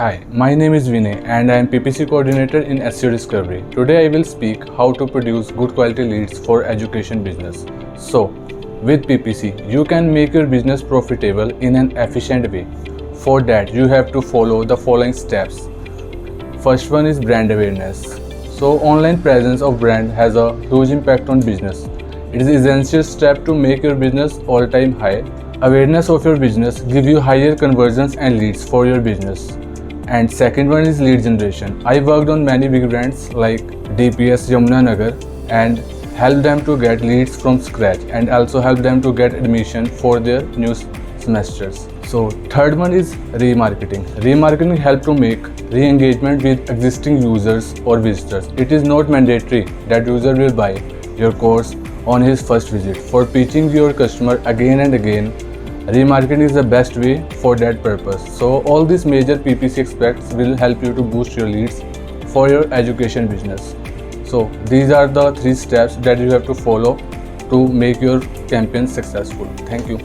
Hi, my name is Viney and I am PPC coordinator in SEO Discovery. Today I will speak how to produce good quality leads for education business. So, with PPC, you can make your business profitable in an efficient way. For that, you have to follow the following steps. First one is brand awareness. So, online presence of brand has a huge impact on business. It is an essential step to make your business all-time high. Awareness of your business gives you higher conversions and leads for your business. And second one is lead generation. I worked on many big brands like DPS Yamunanagar and helped them to get leads from scratch and also helped them to get admission for their new semesters. So third one is remarketing. Remarketing helps to make re-engagement with existing users or visitors. It is not mandatory that user will buy your course on his first visit. For pitching your customer again and again, remarketing is the best way for that purpose. So all these major PPC aspects will help you to boost your leads for your education business. So these are the 3 steps that you have to follow to make your campaign successful. Thank you.